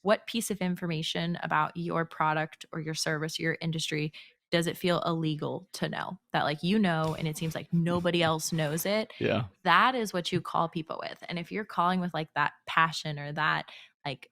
what piece of information about your product or your service or your industry does it feel illegal to know that like and it seems like nobody else knows it? Yeah. That is what you call people with. And if you're calling with like that passion or that like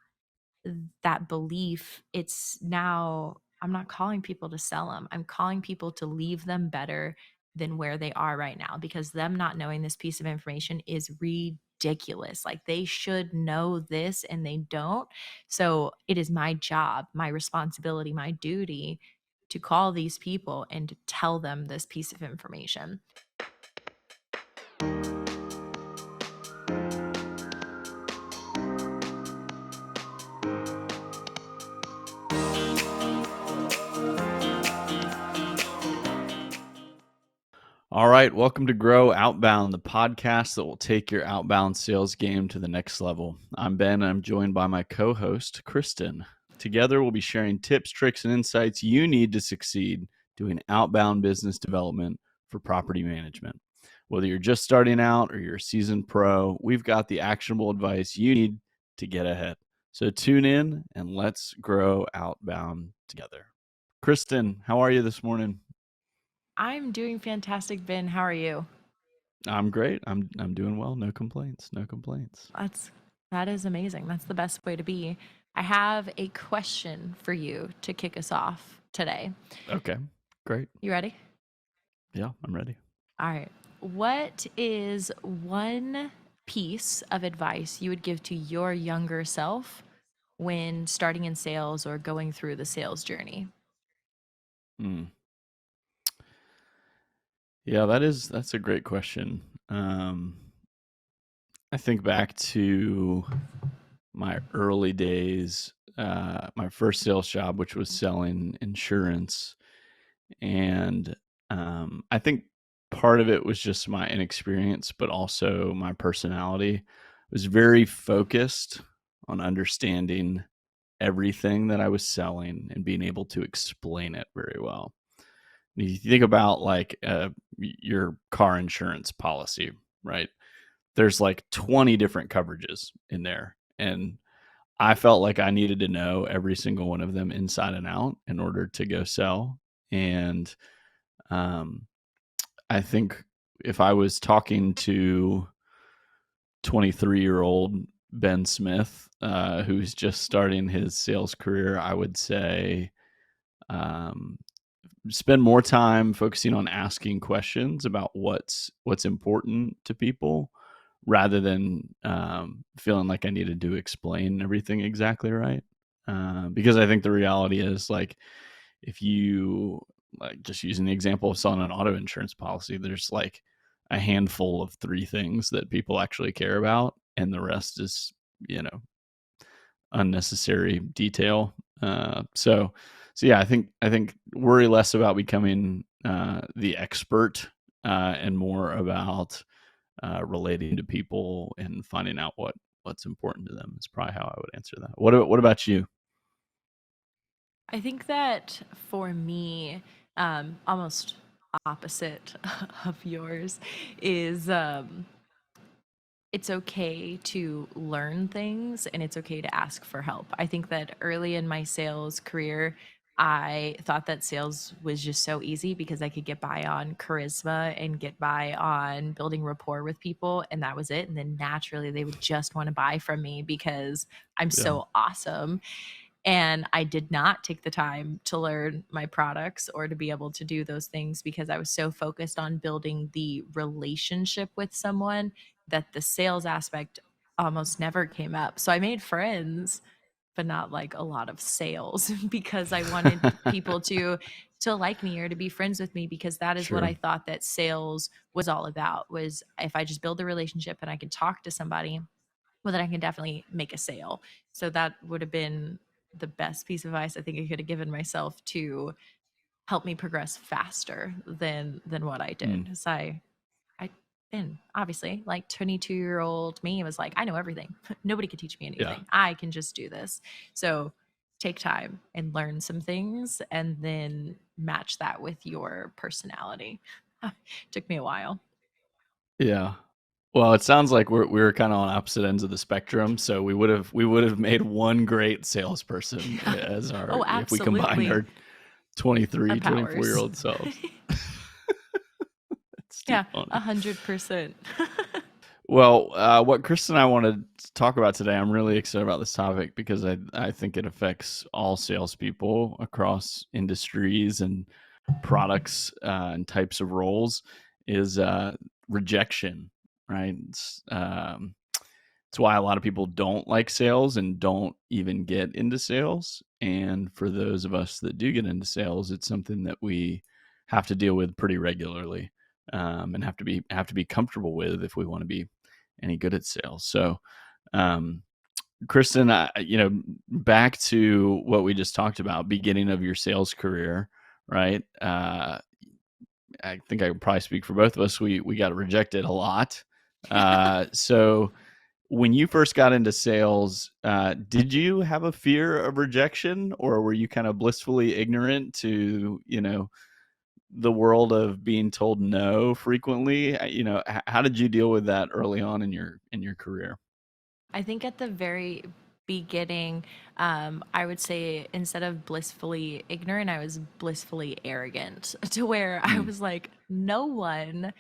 that belief, it's now I'm not calling people to sell them. I'm calling people to leave them better than where they are right now because them not knowing this piece of information is ridiculous. Like they should know this and they don't. So it is my job, my responsibility, my duty to call these people and to tell them this piece of information. All right. Welcome to Grow Outbound, the podcast that will take your outbound sales game to the next level. I'm Ben, and I'm joined by my co host, Kristen. Together, we'll be sharing tips, tricks, and insights you need to succeed doing outbound business development for property management. Whether you're just starting out or you're a seasoned pro, we've got the actionable advice you need to get ahead. So tune in and let's grow outbound together. Kristen, how are you this morning? I'm doing fantastic, Ben. How are you? I'm great. I'm doing well. No complaints. No complaints. That is amazing. That's the best way to be. I have a question for you to kick us off today. Okay. Great. You ready? Yeah, I'm ready. All right. What is one piece of advice you would give to your younger self when starting in sales or going through the sales journey? Mm. Yeah, that's a great question. I think back to my early days, my first sales job, which was selling insurance, and I think part of it was just my inexperience, but also my personality was very focused on understanding everything that I was selling and being able to explain it very well. You think about like your car insurance policy, right? There's like 20 different coverages in there. And I felt like I needed to know every single one of them inside and out in order to go sell. And um, I think if I was talking to 23-year-old Ben Smith, who's just starting his sales career, I would say um, spend more time focusing on asking questions about what's important to people rather than feeling like I needed to explain everything exactly right. Because I think the reality is like if you like just using the example of selling an auto insurance policy, there's like a handful of three things that people actually care about, and the rest is you know unnecessary detail. So yeah, I think worry less about becoming the expert and more about relating to people and finding out what's important to them is probably how I would answer that. What about you? I think that for me, almost opposite of yours, is it's okay to learn things and it's okay to ask for help. I think that early in my sales career, I thought that sales was just so easy because I could get by on charisma and get by on building rapport with people, and that was it. And then naturally, they would just want to buy from me because I'm Yeah, so awesome. And I did not take the time to learn my products or to be able to do those things because I was so focused on building the relationship with someone that the sales aspect almost never came up. So I made friends, but not like a lot of sales because I wanted people to like me or to be friends with me because that is what sure. I thought that sales was all about, was if I just build a relationship and I can talk to somebody, well, then I can definitely make a sale. So that would have been the best piece of advice I think I could have given myself to help me progress faster than what I did. Mm, Because I been obviously like 22-year-old me was like, I know everything. Nobody can teach me yeah. anything. I can just do this. So take time and learn some things and then match that with your personality. Took me a while. Yeah. Well, it sounds like we're kind of on opposite ends of the spectrum. So we would have made one great salesperson as our Oh, if we combined absolutely. our Our 23, 24 year powers. old selves. It's too Yeah, funny. 100%. Well, what Kristen and I wanted to talk about today, I'm really excited about this topic because I think it affects all salespeople across industries and products and types of roles. Is rejection, right? It's why a lot of people don't like sales and don't even get into sales. And for those of us that do get into sales, it's something that we have to deal with pretty regularly, and have to be comfortable with if we want to be any good at sales. So, um, Kristen, back to what we just talked about, beginning of your sales career, right? I think I can probably speak for both of us. We got rejected a lot. So when you first got into sales, did you have a fear of rejection, or were you kind of blissfully ignorant to, the world of being told no frequently? How did you deal with that early on in your career? I think at the very beginning, I would say instead of blissfully ignorant, I was blissfully arrogant to where I Mm, was like, no one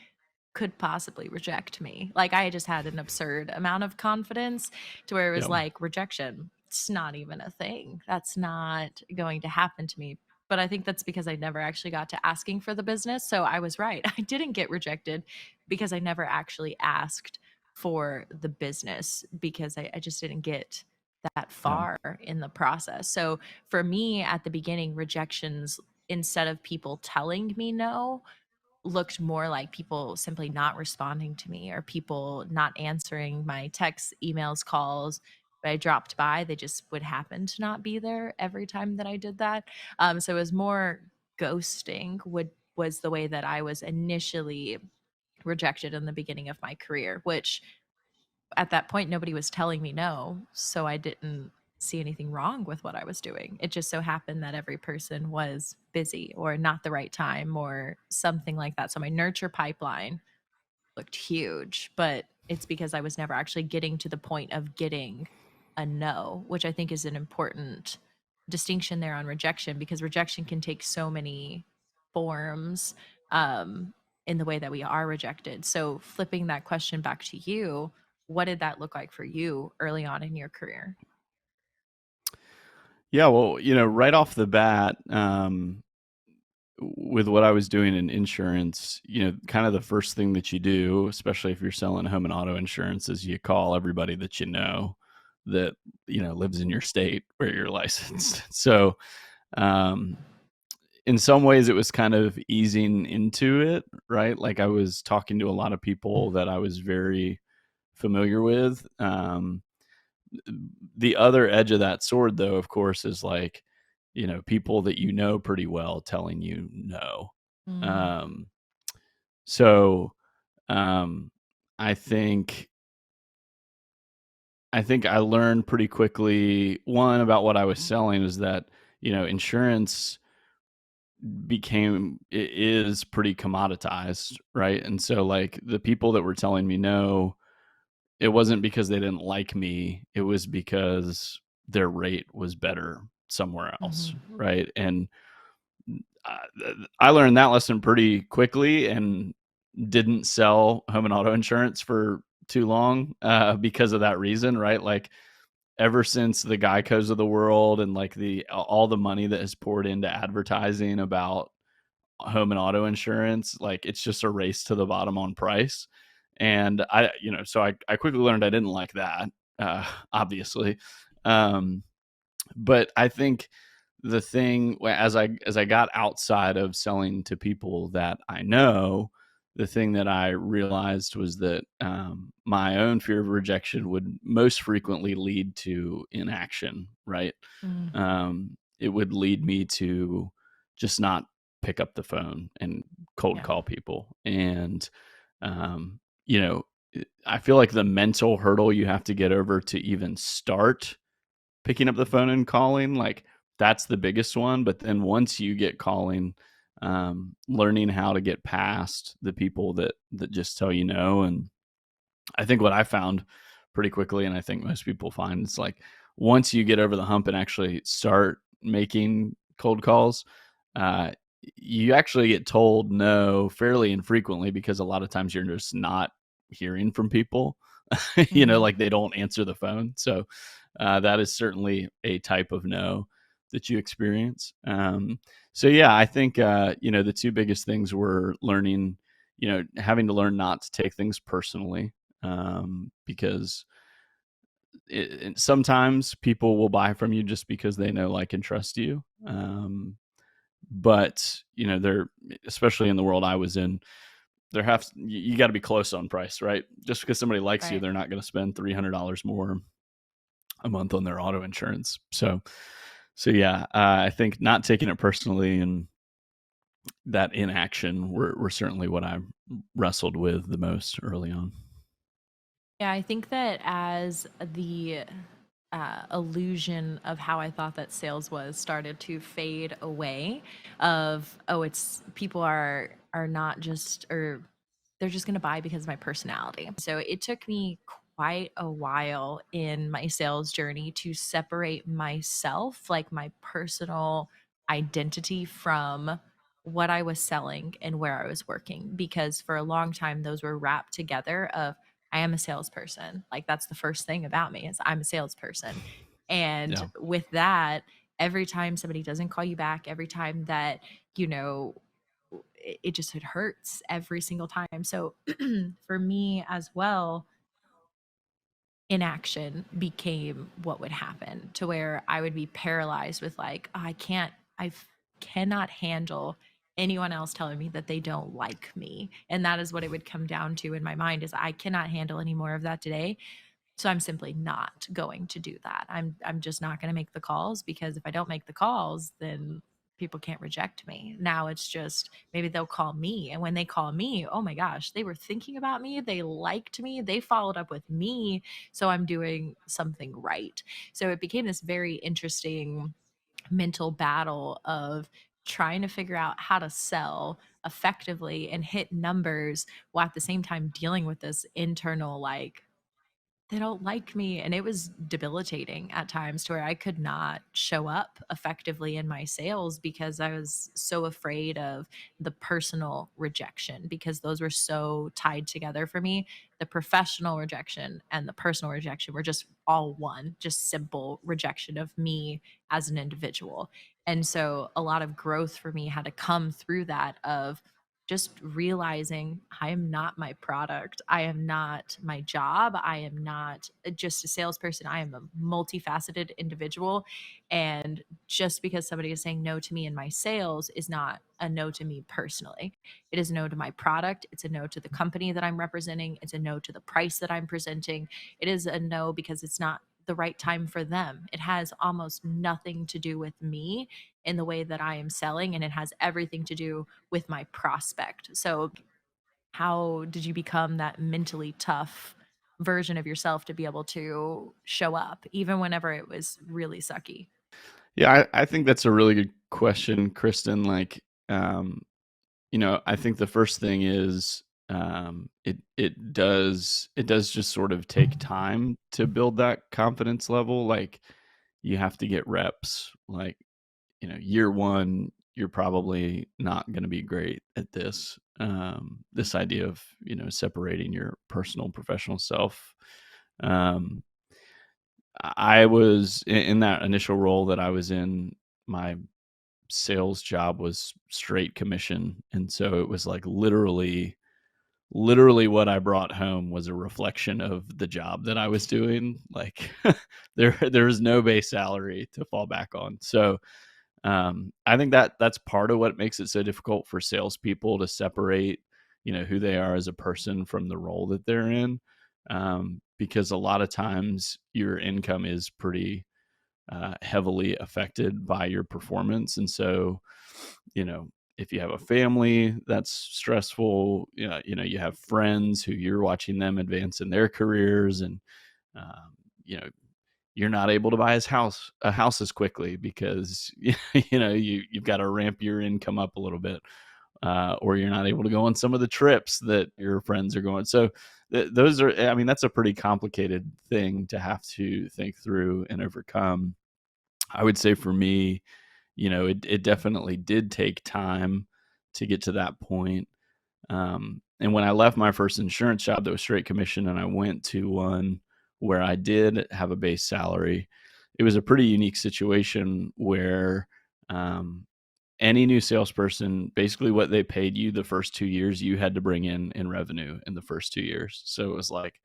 could possibly reject me. Like I just had an absurd amount of confidence to where it was yeah, like rejection. It's not even a thing. That's not going to happen to me. But I think that's because I never actually got to asking for the business. So I was right. I didn't get rejected because I never actually asked for the business because I just didn't get that yeah, far in the process. So for me at the beginning, rejections, instead of people telling me no, looked more like people simply not responding to me or people not answering my texts, emails, calls. But I dropped by, they just would happen to not be there every time that I did that. So it was more ghosting would was the way that I was initially rejected in the beginning of my career, which at that point nobody was telling me no, so I didn't see anything wrong with what I was doing. It just so happened that every person was busy or not the right time or something like that. So my nurture pipeline looked huge, but it's because I was never actually getting to the point of getting a no, which I think is an important distinction there on rejection because rejection can take so many forms um, in the way that we are rejected. So, flipping that question back to you, what did that look like for you early on in your career? yeah. Well, right off the bat, with what I was doing in insurance, kind of the first thing that you do, especially if you're selling home and auto insurance, is you call everybody that that lives in your state where you're licensed. So, um, in some ways, it was kind of easing into it, right? Like I was talking to a lot of people that I was very familiar with. The other edge of that sword, though, of course, is like, people that pretty well telling you no. Mm, Um, so um, I think I learned pretty quickly one about what I was selling is that insurance is pretty commoditized, right? And so like the people that were telling me no, it wasn't because they didn't like me, it was because their rate was better somewhere else, mhm. right? And I, I learned that lesson pretty quickly and didn't sell home and auto insurance for too long because of that reason, right? Like ever since the Geicos of the world and like the all the money that has poured into advertising about home and auto insurance, like it's just a race to the bottom on price. And so I quickly learned I didn't like that, obviously. Um, but I think the thing as I got outside of selling to people that I know, the thing that I realized was that my own fear of rejection would most frequently lead to inaction. Right? Mm, It would lead me to just not pick up the phone and cold yeah. call people, and um, you know, I feel like the mental hurdle you have to get over to even start picking up the phone and calling, like that's the biggest one. But then once you get calling, learning how to get past the people that just tell you no, and I think what I found pretty quickly, and I think most people find, it's like once you get over the hump and actually start making cold calls, uh, you actually get told no fairly infrequently because a lot of times you're just not hearing from people. Mhm. Like they don't answer the phone. So that is certainly a type of no that you experience. So yeah, I think the two biggest things were learning, having to learn not to take things personally, because sometimes people will buy from you just because they know, like, and trust you. But they're, especially in the world I was in, you got to be close on price, right? Just because somebody likes you, Right. they're not going to spend $300 more a month on their auto insurance. So yeah, I think not taking it personally and that inaction were certainly what I wrestled with the most early on. Yeah, I think that as the illusion of how I thought that sales was started to fade away, of oh, it's people are not just, or they're just going to buy because of my personality. So it took me quite a while in my sales journey to separate myself, like my personal identity, from what I was selling and where I was working, because for a long time those were wrapped together of I am a salesperson. Like that's the first thing about me is I'm a salesperson. And Yeah. with that, every time somebody doesn't call you back, every time that, you know, it just it hurts every single time. So for me as well, inaction became what would happen, to where I would be paralyzed with like, oh, cannot handle anyone else telling me that they don't like me. And that is what it would come down to in my mind, is I cannot handle any more of that today. So I'm simply not going to do that. I'm just not going to make the calls, because if I don't make the calls, then people can't reject me. Now it's just maybe they'll call me, and when they call me, oh my gosh, they were thinking about me, they liked me, they followed up with me, so I'm doing something right. So it became this very interesting mental battle of trying to figure out how to sell effectively and hit numbers while at the same time dealing with this internal like they don't like me. And it was debilitating at times, to where I could not show up effectively in my sales because I was so afraid of the personal rejection, because those were so tied together for me. The professional rejection and the personal rejection were just all one, just simple rejection of me as an individual. And so a lot of growth for me had to come through that, of just realizing I am not my product. I am not my job. I am not just a salesperson. I am a multifaceted individual. And just because somebody is saying no to me in my sales is not a no to me personally. It is a no to my product. It's a no to the company that I'm representing. It's a no to the price that I'm presenting. It is a no because it's not the right time for them. It has almost nothing to do with me in the way that I am selling, and it has everything to do with my prospect. So, how did you become that mentally tough version of yourself to be able to show up, even whenever it was really sucky? Yeah, I think that's a really good question, Kristen. Like, I think the first thing is, it does just sort of take time to build that confidence level. Like, you have to get reps. Like, year one, you're probably not going to be great at this. This idea of separating your personal and professional self. Um, I was in that initial role that I was in. My sales job was straight commission, and so it was like literally what I brought home was a reflection of the job that I was doing. Like there was no base salary to fall back on. So I think that's part of what makes it so difficult for salespeople to separate, who they are as a person from the role that they're in. Because a lot of times your income is pretty heavily affected by your performance. And so, if you have a family that's stressful, you have friends who you're watching them advance in their careers, and um, you know, you're not able to buy a house as quickly because you've got to ramp your income up a little bit, or you're not able to go on some of the trips that your friends are going. So those are, I mean, that's a pretty complicated thing to have to think through and overcome. I would say for me, it definitely did take time to get to that point. And when I left my first insurance job that was straight commission and I went to one where I did have a base salary, it was a pretty unique situation where um, any new salesperson, basically what they paid you the first 2 years, you had to bring in revenue in the first 2 years. So it was like,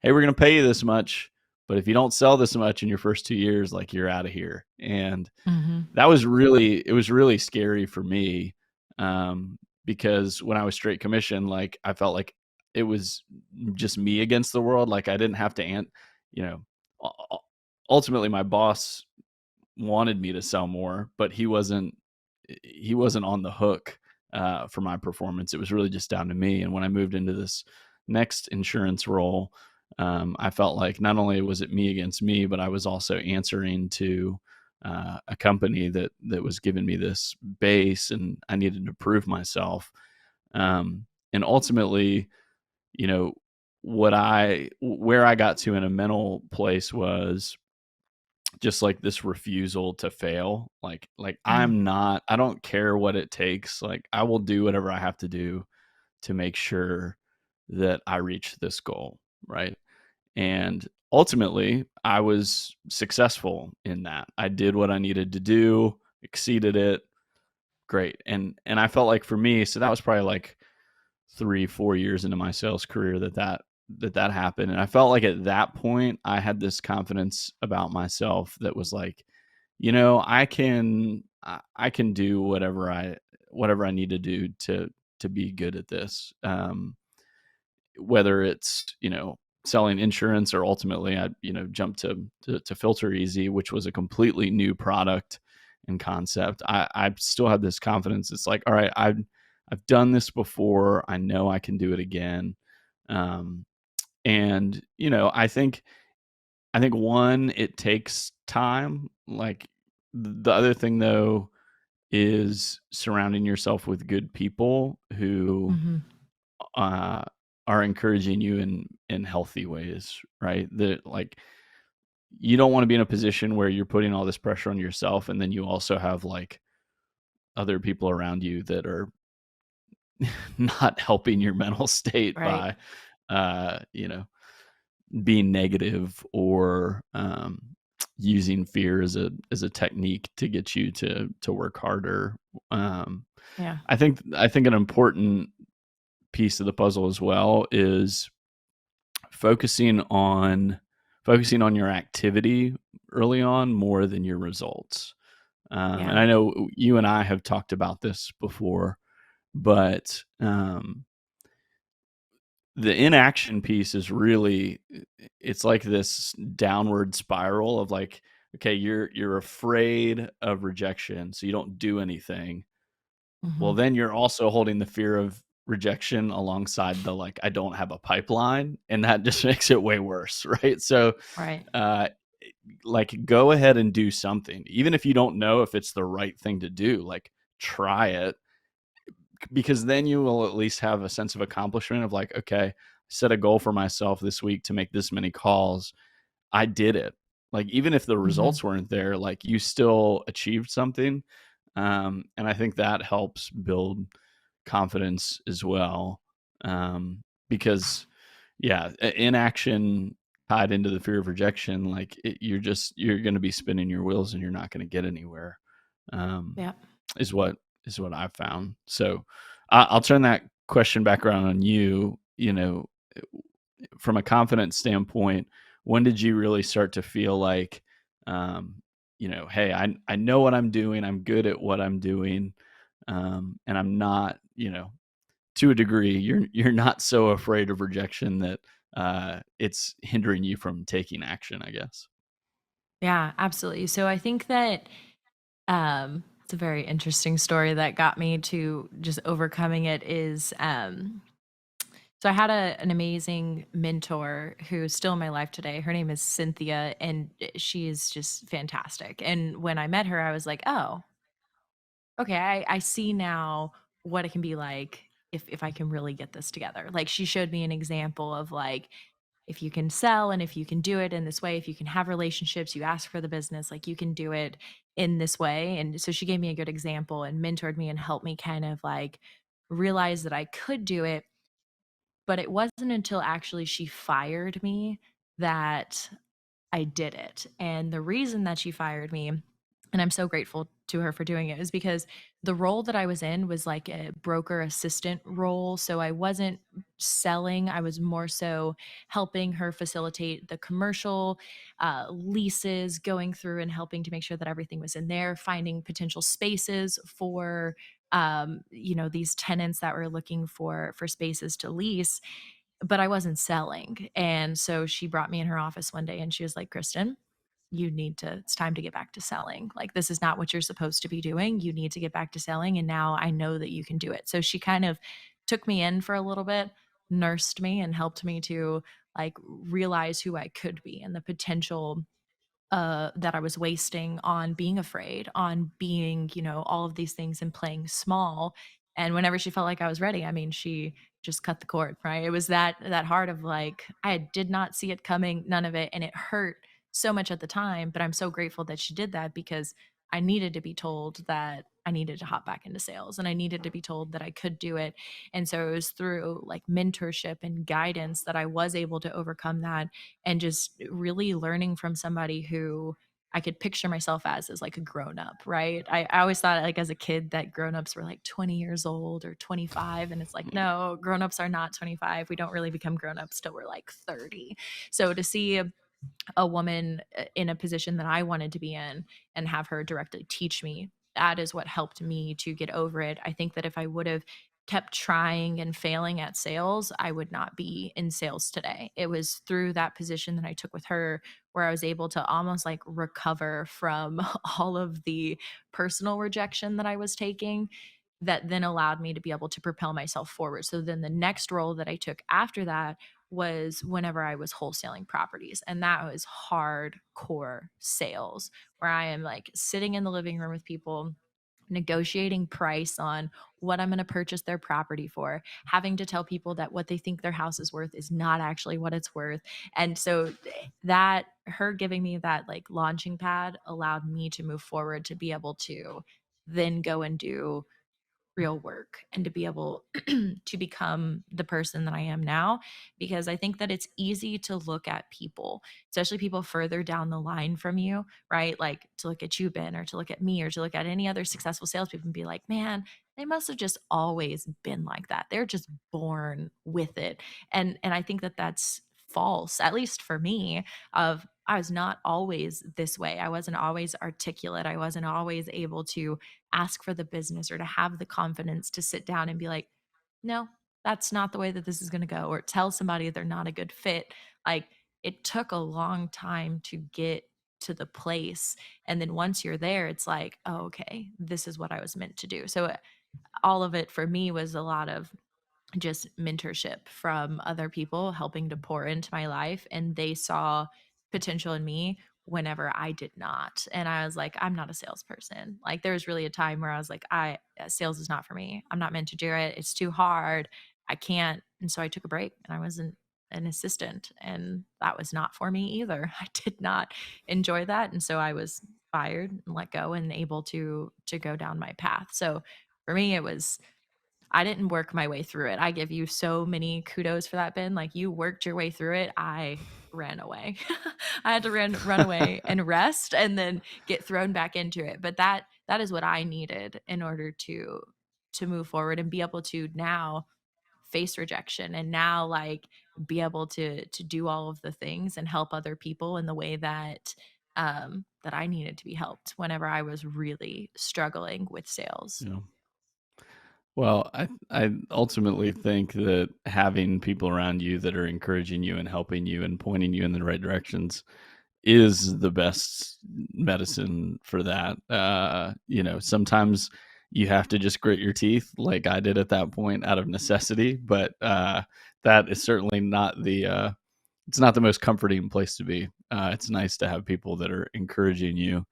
hey, we're going to pay you this much, but if you don't sell this much in your first 2 years, like, you're out of here. And Mm-hmm. it was really scary for me, um, because when I was straight commission, like, I felt like it was just me against the world. Like, I didn't have to, you know, ultimately my boss wanted me to sell more, but he wasn't on the hook for my performance. It was really just down to me. And when I moved into this next insurance role, I felt like not only was it me against me, but I was also answering to a company that was giving me this base, and I needed to prove myself. And ultimately, you know, where I got to in a mental place was just like this refusal to fail. Like, Mm-hmm. I don't care what it takes. Like, I will do whatever I have to do to make sure that I reach this goal, right? And ultimately, I was successful in that. I did what I needed to do, exceeded it. Great. And I felt like for me, so that was probably like 3 4 years into my sales career that happened. And I felt like at that point I had this confidence about myself that was like, I can do whatever I need to do to be good at this. Whether it's, selling insurance, or ultimately I, jumped to Filter Easy, which was a completely new product and concept. I still have this confidence. It's like, all right, I've done this before. I know I can do it again. Um, and I think one, it takes time. Like, the other thing though is surrounding yourself with good people who Mm-hmm. uh, are encouraging you in healthy ways, right? That, like, you don't want to be in a position where you're putting all this pressure on yourself, and then you also have like other people around you that are not helping your mental state Right. by, uh, you know, being negative, or using fear as a technique to get you to work harder. Um, Yeah. I think an important piece of the puzzle as well is focusing on focusing on your activity early on more than your results. And Yeah. I know you and I have talked about this before, but the inaction piece is really, it's like this downward spiral of like, okay, you're afraid of rejection, so you don't do anything. Mm-hmm. Well, then you're also holding the fear of rejection alongside the, like, I don't have a pipeline, and that just makes it way worse, right? So, Right. uh, like, go ahead and do something, even if you don't know if it's the right thing to do. Like, try it, because then you will at least have a sense of accomplishment of like, okay, set a goal for myself this week to make this many calls. I did it. Like, even if the Mm-hmm. results weren't there, like, you still achieved something. And I think that helps build confidence as well. Because, yeah, inaction tied into the fear of rejection, like, you're going to be spinning your wheels and you're not going to get anywhere. Um, Yeah. is what I've found. So I'll turn that question back around on you. From a confidence standpoint, when did you really start to feel like, um, hey, I know what I'm doing. I'm good at what I'm doing, and I'm not, to a degree, you're not so afraid of rejection that it's hindering you from taking action, I guess. Yeah, absolutely. So I think that it's a very interesting story that got me to just overcoming it is so I had an amazing mentor who's still in my life today. Her name is Cynthia, and she is just fantastic. And when I met her, I was like, oh, okay, I see now what it can be like if I can really get this together. Like she showed me an example of like, if you can sell and if you can do it in this way, if you can have relationships, you ask for the business, like you can do it in this way. And so she gave me a good example and mentored me and helped me kind of like realize that I could do it. But it wasn't until actually she fired me that I did it. And the reason that she fired me, and I'm so grateful to her for doing it, is because the role that I was in was like a broker assistant role. So I wasn't selling, I was more so helping her facilitate the commercial leases, going through and helping to make sure that everything was in there, finding potential spaces for these tenants that were looking for spaces to lease, but I wasn't selling. And so she brought me in her office one day and she was like, Kristen, it's time to get back to selling. Like, this is not what you're supposed to be doing. You need to get back to selling. And now I know that you can do it. So she kind of took me in for a little bit, nursed me, and helped me to like realize who I could be and the potential that I was wasting on being afraid, on being, all of these things and playing small. And whenever she felt like I was ready, I mean, she just cut the cord, right? It was that hard of like, I did not see it coming, none of it. And it hurt so much at the time. But I'm so grateful that she did that because I needed to be told that I needed to hop back into sales and I needed to be told that I could do it. And so it was through like mentorship and guidance that I was able to overcome that, and just really learning from somebody who I could picture myself as like a grown up, right? I always thought like as a kid that grown ups were like 20 years old or 25. And it's like, no, grown ups are not 25. We don't really become grown ups till we're like 30. So to see a woman in a position that I wanted to be in and have her directly teach me, that is what helped me to get over it. I think that if I would have kept trying and failing at sales, I would not be in sales today. It was through that position that I took with her where I was able to almost like recover from all of the personal rejection that I was taking, that then allowed me to be able to propel myself forward. So then the next role that I took after that was whenever I was wholesaling properties. And that was hardcore sales, where I am like sitting in the living room with people, negotiating price on what I'm going to purchase their property for, having to tell people that what they think their house is worth is not actually what it's worth. And so that, her giving me that like launching pad, allowed me to move forward to be able to then go and do real work and to be able to become the person that I am now. Because I think that it's easy to look at people, especially people further down the line from you, right? Like to look at you, Ben, or to look at me, or to look at any other successful salespeople and be like, man, they must have just always been like that. They're just born with it. And I think that that's false, at least for me. Of I was not always this way. I wasn't always articulate. I wasn't always able to ask for the business or to have the confidence to sit down and be like, no, that's not the way that this is going to go, or tell somebody they're not a good fit. Like, it took a long time to get to the place. And then once you're there, it's like, oh, okay, this is what I was meant to do. So all of it for me was a lot of just mentorship from other people helping to pour into my life, and they saw potential in me whenever I did not. And I was like, I'm not a salesperson. Like, there was really a time where I was like, sales is not for me. I'm not meant to do it. It's too hard. I can't. And so I took a break and I wasn't an assistant, and that was not for me either. I did not enjoy that. And so I was fired and let go and able to go down my path. So for me, it was, I didn't work my way through it. I give you so many kudos for that, Ben. Like, you worked your way through it. I ran away. I had to run away and rest and then get thrown back into it. But that is what I needed in order to move forward and be able to now face rejection, and now like be able to do all of the things and help other people in the way that that I needed to be helped whenever I was really struggling with sales. Yeah. Well, I ultimately think that having people around you that are encouraging you and helping you and pointing you in the right directions is the best medicine for that. Sometimes you have to just grit your teeth, like I did at that point, out of necessity. But that is certainly not the it's not the most comforting place to be. It's nice to have people that are encouraging you,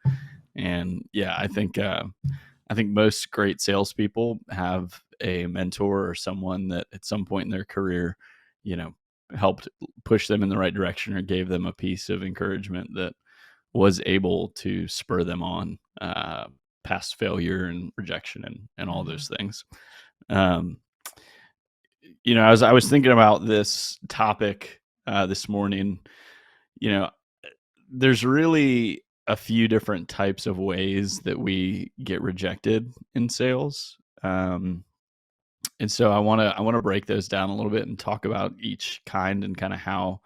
and yeah, I think most great salespeople have a mentor or someone that at some point in their career, you know, helped push them in the right direction or gave them a piece of encouragement that was able to spur them on past failure and rejection and all Mhm. those things. Um, as I was thinking about this topic this morning, you know, there's really a few different types of ways that we get rejected in sales. And so I want to break those down a little bit and talk about each kind and kind of how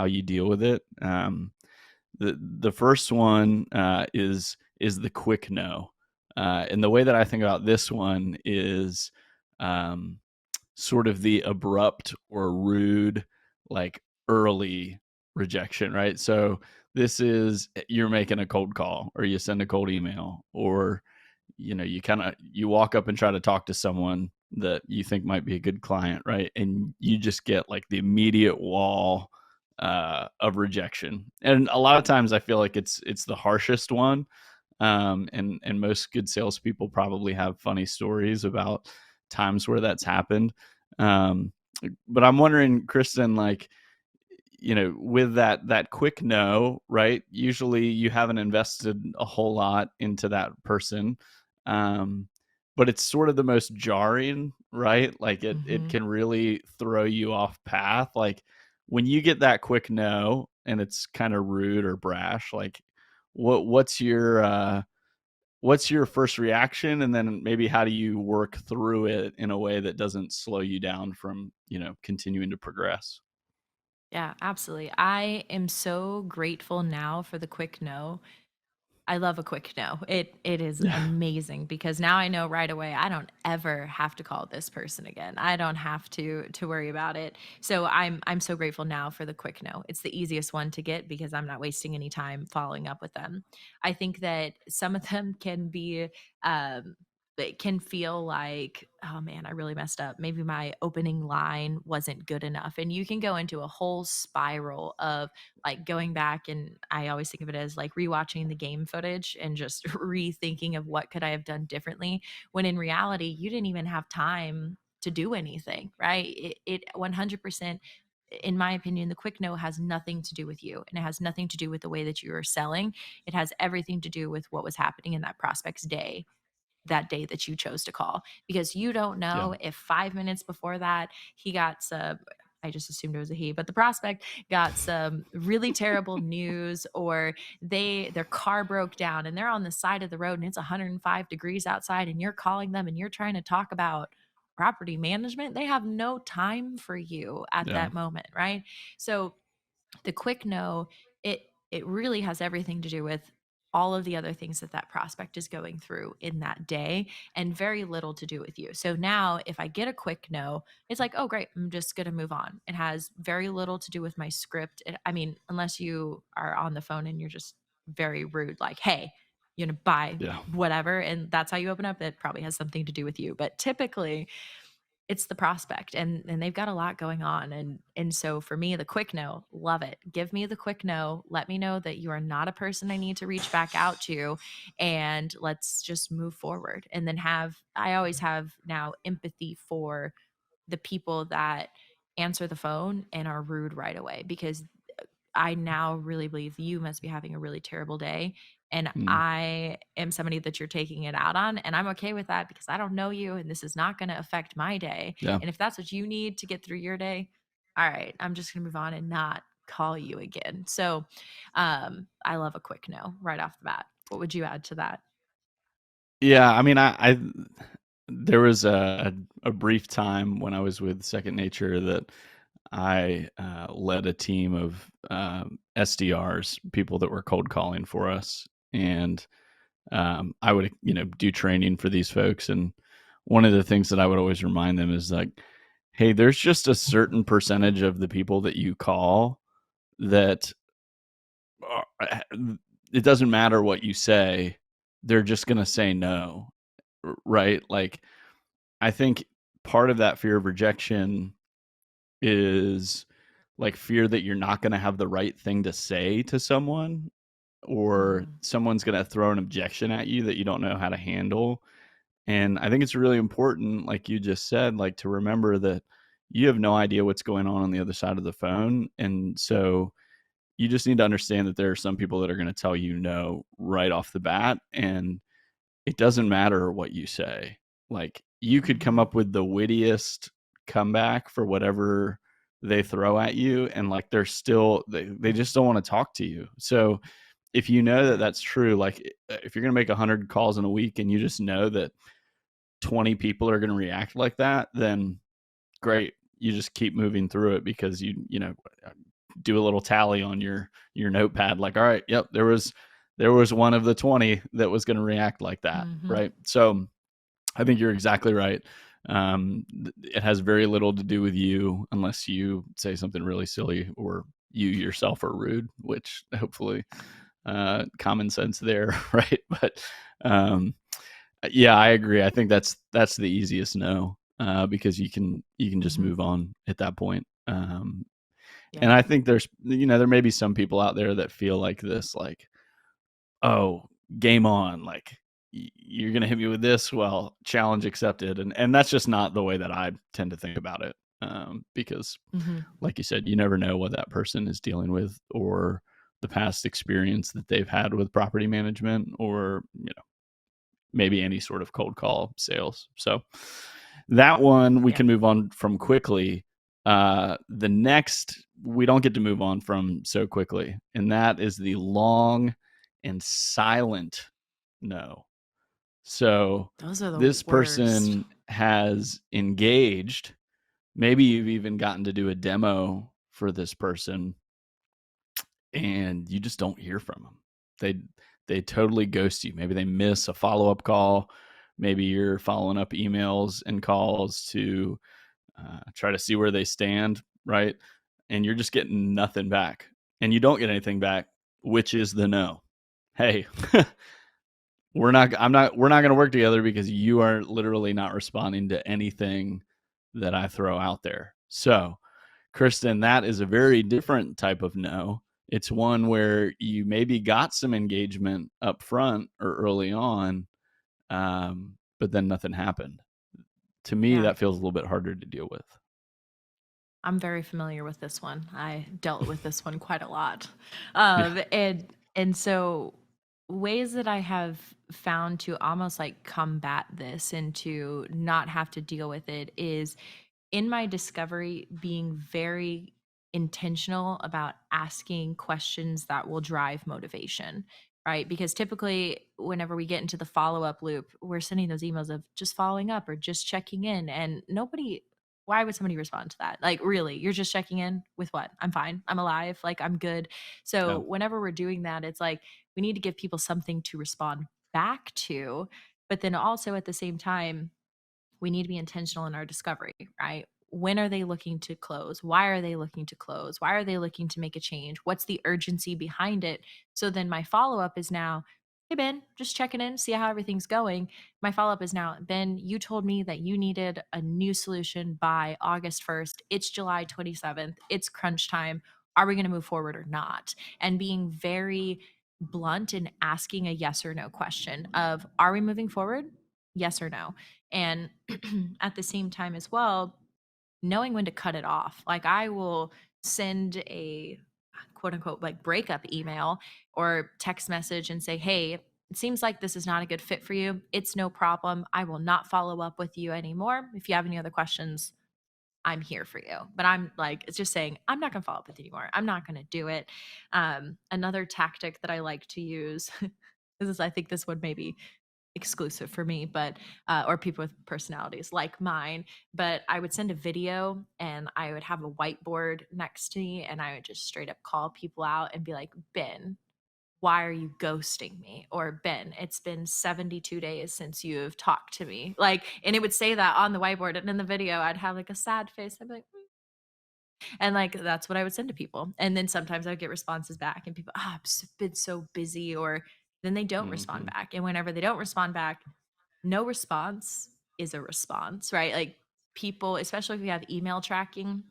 you deal with it. The first one is the quick no, and the way that I think about this one is um, sort of the abrupt or rude, like early rejection, right? So this is you're making a cold call or you send a cold email or you walk up and try to talk to someone that you think might be a good client, right? And you just get like the immediate wall of rejection. And a lot of times I feel like it's the harshest one. And most good salespeople probably have funny stories about times where that's happened. Um, but I'm wondering, Kristen, like, with that quick no, right? Usually you haven't invested a whole lot into that person. Um, but it's sort of the most jarring, right? Like it Mhm. can really throw you off path. Like when you get that quick no and it's kind of rude or brash, like what's your first reaction, and then maybe how do you work through it in a way that doesn't slow you down from, continuing to progress? Yeah, absolutely. I am so grateful now for the quick no. I love a quick no. It is Yeah. amazing because now I know right away I don't ever have to call this person again. I don't have to worry about it. So I'm so grateful now for the quick no. It's the easiest one to get because I'm not wasting any time following up with them. I think that some of them can be it can feel like, oh man, I really messed up. Maybe my opening line wasn't good enough. And you can go into a whole spiral of like going back, and I always think of it as like rewatching the game footage and just rethinking of what could I have done differently, when in reality you didn't even have time to do anything, right? It 100%, in my opinion, the quick no has nothing to do with you, and it has nothing to do with the way that you are selling. It has everything to do with what was happening in that prospect's day, that day that you chose to call, because you don't Yeah. know if 5 minutes before that he got some, I just assumed it was a he, but the prospect got some really terrible news, or their car broke down and they're on the side of the road and it's 105 degrees outside and you're calling them and you're trying to talk about property management. They have no time for you at Yeah. that moment, right? So the quick no, it really has everything to do with all of the other things that that prospect is going through in that day, and very little to do with you. So now if I get a quick no, it's like, oh great, I'm just going to move on. It has very little to do with my script. I mean, unless you are on the phone and you're just very rude, like, hey, buy Yeah. whatever, and that's how you open up, it probably has something to do with you. But typically it's the prospect, and they've got a lot going on, and so for me, the quick no, love it. Give me the quick no. Let me know that you are not a person I need to reach back out to, and let's just move forward. And then I always have now empathy for the people that answer the phone and are rude right away, because I now really believe you must be having a really terrible day. And Mm. I am somebody that you're taking it out on. And I'm okay with that because I don't know you and this is not going to affect my day. Yeah. And if that's what you need to get through your day, all right, I'm just going to move on and not call you again. So I love a quick no right off the bat. What would you add to that? Yeah, I mean, I there was a brief time when I was with Second Nature that I led a team of SDRs, people that were cold calling for us, and I would do training for these folks, and one of the things that I would always remind them is like, hey, there's just a certain percentage of the people that you call that are, it doesn't matter what you say, they're just gonna say no, right? Like I think part of that fear of rejection is like fear that you're not going to have the right thing to say to someone, or Mm, someone's going to throw an objection at you that you don't know how to handle. And I think it's really important, like you just said, like to remember that you have no idea what's going on the other side of the phone. And so you just need to understand that there are some people that are going to tell you no right off the bat. And it doesn't matter what you say. Like you could come Hmm. up with the wittiest comeback for whatever they throw at you. And like they're still, they just don't want to talk to you. So if you know that that's true, like if you're going to make 100 calls in a week and you just know that 20 people are going to react like that, then great. You just keep moving through it because you know, do a little tally on your notepad. Like, all right, yep, there was one of the 20 that was going to react like that. Hmm. Right. So I think you're exactly right. It has very little to do with you unless you say something really silly or you yourself are rude, which hopefully common sense there. Right. But um, yeah, I agree. I think that's the easiest no, because you can just Hmm. move on at that point. And Yeah. I think there may be some people out there that feel like this, like, oh, game on, like you're gonna hit me with this. Well, challenge accepted, and that's just not the way that I tend to think about it. Because, Hmm. like you said, you never know what that person is dealing with or the past experience that they've had with property management or maybe any sort of cold call sales. So that one we Yeah. can move on from quickly. The next we don't get to move on from so quickly, and that is the long and silent no. So Those are the this worst. person has engaged. Maybe you've even gotten to do a demo for this person and you just don't hear from them. They totally ghost you. Maybe they miss a follow-up call. Maybe you're following up emails and calls to try to see where they stand, right? And you're just getting nothing back. And you don't get anything back, which is the no. Hey, we're not going to work together because you are literally not responding to anything that I throw out there. So, Kristen, that is a very different type of no. It's one where you maybe got some engagement up front or early on, but then nothing happened. To me, Yeah. that feels a little bit harder to deal with. I'm very familiar with this one. I dealt with this one quite a lot. Yeah. And so ways that I have found to almost like combat this and to not have to deal with it is in my discovery being very intentional about asking questions that will drive motivation, right? Because typically whenever we get into the follow-up loop, we're sending those emails of just following up or just checking in, and nobody, why would somebody respond to that? Like, really, you're just checking in with what? I'm fine, I'm alive, like I'm good. So No. whenever we're doing that, it's like we need to give people something to respond back to, but then also at the same time we need to be intentional in our discovery, right? When are they looking to close? Why are they looking to close? Why are they looking to make a change? What's the urgency behind it? So then my follow up is now, hey, Ben, just checking in, see how everything's going. My follow up is now, Ben, you told me that you needed a new solution by August 1st. It's July 27th. It's crunch time. Are we going to move forward or not? And being very blunt and asking a yes or no question of, are we moving forward? Yes or no? And at the same time as well, knowing when to cut it off. Like I will send a quote unquote like breakup email or text message and say, hey, it seems like this is not a good fit for you. It's no problem. I will not follow up with you anymore. If you have any other questions, I'm here for you. But I'm like, it's just saying, I'm not going to follow up with you anymore. I'm not going to do it. Another tactic that I like to use, this is, I think this one maybe exclusive for me, but or people with personalities like mine. But I would send a video and I would have a whiteboard next to me and I would just straight up call people out and be like, Ben, why are you ghosting me? Or Ben, it's been 72 days since you have talked to me. Like, and it would say that on the whiteboard. And in the video, I'd have like a sad face. I'd be like, and like that's what I would send to people. And then sometimes I would get responses back and people, I've been so busy, or then they don't respond Hmm. back. And whenever they don't respond back, no response is a response, right? Like people, especially if we have email tracking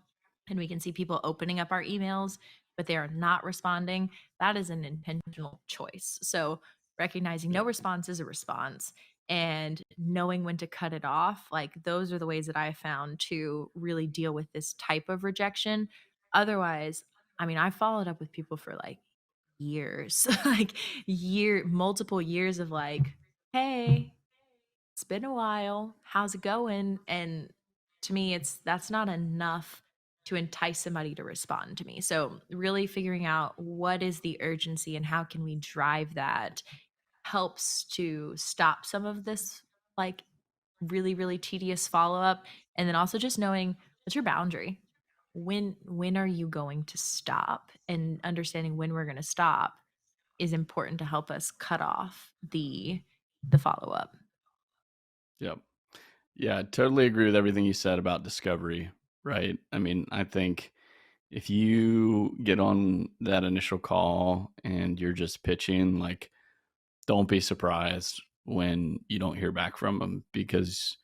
and we can see people opening up our emails, but they are not responding, that is an intentional choice. So recognizing no Yep. response is a response. and knowing when to cut it off. Like those are the ways that I found to really deal with this type of rejection. Otherwise, I mean, I followed up with people for like years, like multiple years of like, hey, it's been a while. How's it going? And to me, that's not enough to entice somebody to respond to me. So, really figuring out what is the urgency and how can we drive that helps to stop some of this like really really tedious follow up, and then also just knowing what's your boundary. When are you going to stop, and understanding when we're going to stop is important to help us cut off the follow up. Yep. Yeah, I totally agree with everything you said about discovery, right? I mean, I think if you get on that initial call and you're just pitching, like, don't be surprised when you don't hear back from them because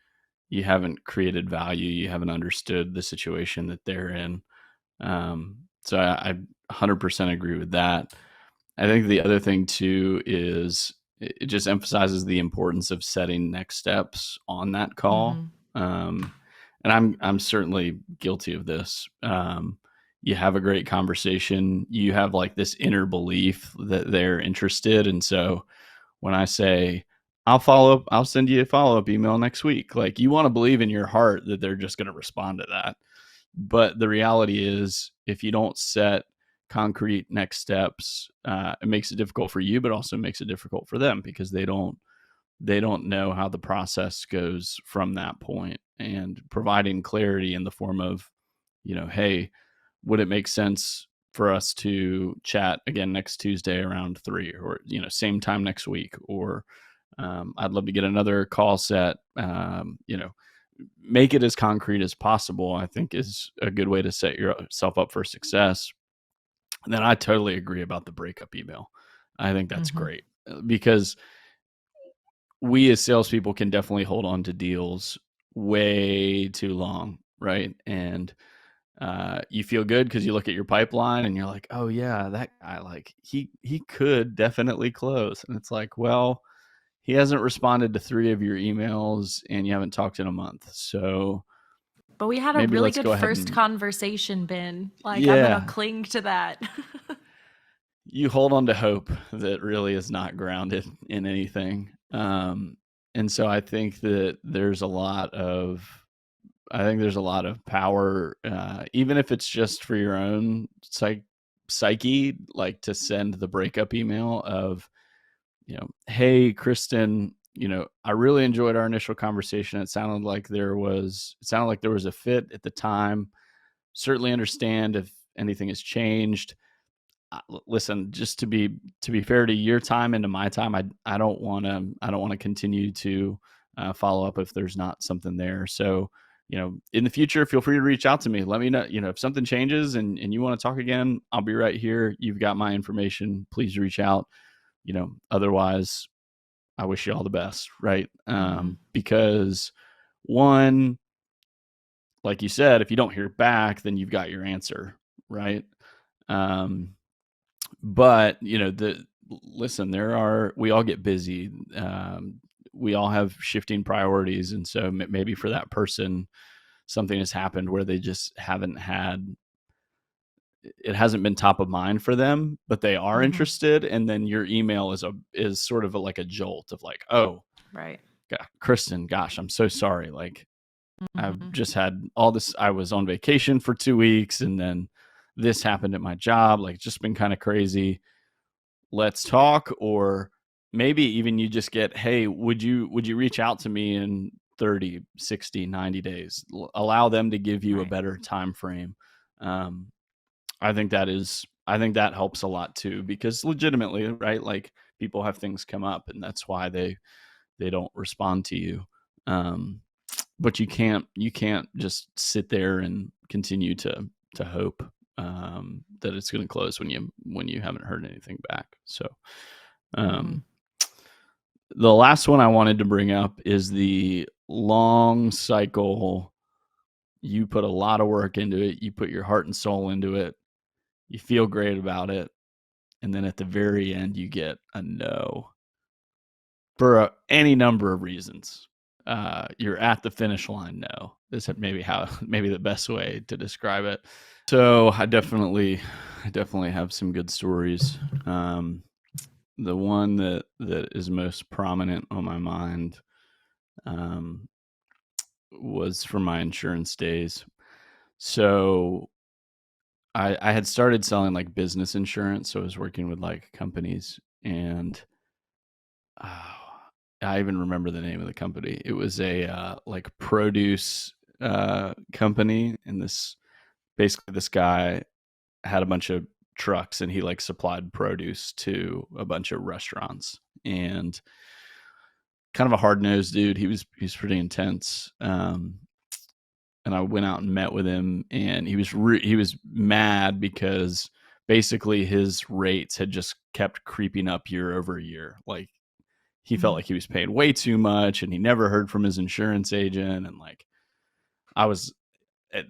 you haven't created value, you haven't understood the situation that they're in. So I 100% agree with that. I think the other thing too is it just emphasizes the importance of setting next steps on that call. Mhm. And I'm certainly guilty of this. You have a great conversation, you have like this inner belief that they're interested, and so when I say I'll follow up, I'll send you a follow up email next week, like you want to believe in your heart that they're just going to respond to that. But the reality is, if you don't set concrete next steps, it makes it difficult for you, but also makes it difficult for them because they don't know how the process goes from that point. And providing clarity in the form of, hey, would it make sense for us to chat again next Tuesday around 3, or same time next week, or I'd love to get another call set. Make it as concrete as possible, I think, is a good way to set yourself up for success. And then I totally agree about the breakup email. I think that's Mhm. great because we as salespeople can definitely hold on to deals way too long, right? And you feel good because you look at your pipeline and you're like, oh yeah, that guy, like he could definitely close. And it's like, well, he hasn't responded to 3 of your emails and you haven't talked in a month. So But we had a maybe really let's good go ahead first and, conversation, Ben. Like, I'm gonna yeah, cling to that. you hold on to hope that really is not grounded in anything. And so I think there's a lot of power, even if it's just for your own psyche, like to send the breakup email of, hey, Kristen, I really enjoyed our initial conversation. It sounded like there was a fit at the time. Certainly understand if anything has changed. Listen, just to be fair to your time and to my time, I don't want to continue to follow up if there's not something there. So, in the future, feel free to reach out to me. Let me know, if something changes and you want to talk again, I'll be right here. You've got my information. Please reach out. Otherwise, I wish you all the best, right? Mhm. Because one, like you said, if you don't hear back, then you've got your answer, right? Um, but listen, we all get busy. We all have shifting priorities, and so maybe for that person, something has happened where they just haven't had it hasn't been top of mind for them, but they are Mhm. interested, and then your email is sort of like a jolt of like, oh, Right. Kristen, gosh, I'm so sorry. Like, I've Mhm. just had all this. I was on vacation for 2 weeks, and then this happened at my job. Like, it's just been kind of crazy. Let's talk. Or maybe even you just get, hey, would you reach out to me in 30, 60, 90 days? Allow them to give you a Right. better time frame. Um, I think that helps a lot too, because legitimately, right? Like, people have things come up, and that's why they don't respond to you. Um, but you can't just sit there and continue to hope that it's going to close when you haven't heard anything back. So, Mhm. um, the last one I wanted to bring up is the long cycle. You put a lot of work into it. You put your heart and soul into it. You feel great about it, and then at the very end, you get a no. for any number of reasons. You're at the finish line. No, this is maybe the best way to describe it. So I definitely have some good stories. The one that is most prominent on my mind um, was from my insurance days. So I had started selling like business insurance, so I was working with like companies, and I even remember the name of the company. It was a like produce company, and this guy had a bunch of trucks, and he like supplied produce to a bunch of restaurants, and kind of a hard nosed dude. He's pretty intense. And I went out and met with him, and he was mad because basically his rates had just kept creeping up year over year. Like he felt Mm. like he was paying way too much, and he never heard from his insurance agent. And like I was at,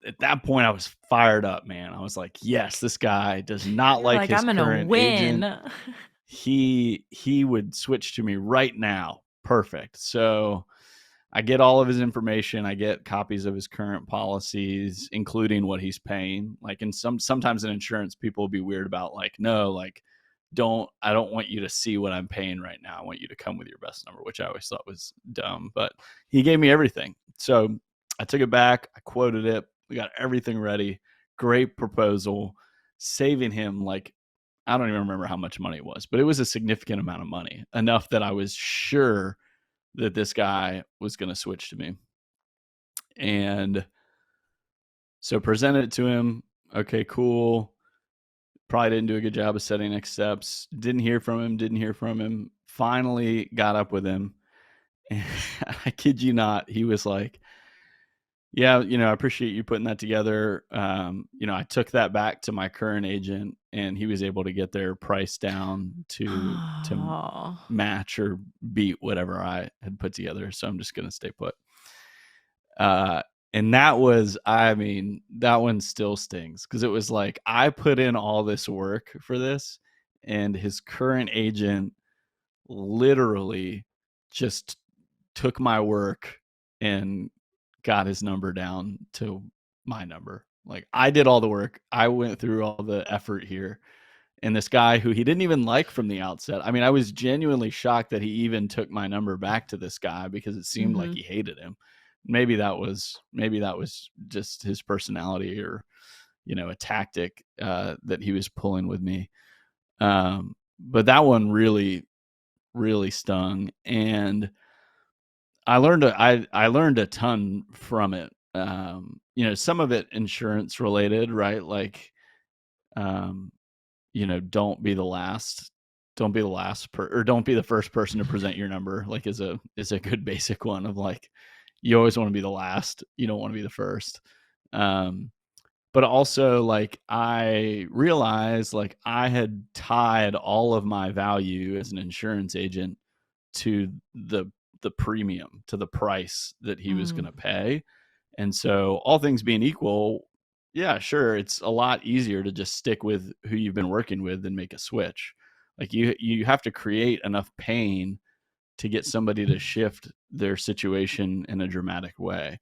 at that point, I was fired up, man. I was like, yes, this guy does not You're like like, his I'm gonna current agent. win. He would switch to me right now. Perfect. So I get all of his information. I get copies of his current policies, including what he's paying. Like in sometimes in insurance, people will be weird about like, no, like I don't want you to see what I'm paying right now. I want you to come with your best number, which I always thought was dumb. But he gave me everything. So I took it back, I quoted it, we got everything ready. Great proposal, saving him like I don't even remember how much money it was, but it was a significant amount of money, enough that I was sure that this guy was going to switch to me. And so presented it to him. Okay, cool. Probably didn't do a good job of setting next steps. Didn't hear from him. Finally got up with him. And I kid you not, he was like, yeah, I appreciate you putting that together. I took that back to my current agent, and he was able to get their price down to Oh. match or beat whatever I had put together. So I'm just gonna stay put. Uh, and that one still stings because it was like I put in all this work for this, and his current agent literally just took my work and got his number down to my number. Like I did all the work. I went through all the effort here. And this guy who he didn't even like from the outset. I mean, I was genuinely shocked that he even took my number back to this guy because it seemed like Mm-hmm. he hated him. Maybe that was just his personality or a tactic that he was pulling with me. But that one really stung, and I learned a ton from it. Some of it insurance related, right? Like, um, don't be the last. Don't be the or don't be the first person to present your number. Like, is a good basic one of like, you always want to be the last. You don't want to be the first. Um, but also like I realized like I had tied all of my value as an insurance agent to the premium, to the price that he was going Mm. to pay. And so all things being equal, yeah, sure, it's a lot easier to just stick with who you've been working with than make a switch. Like you have to create enough pain to get somebody to shift their situation in a dramatic way.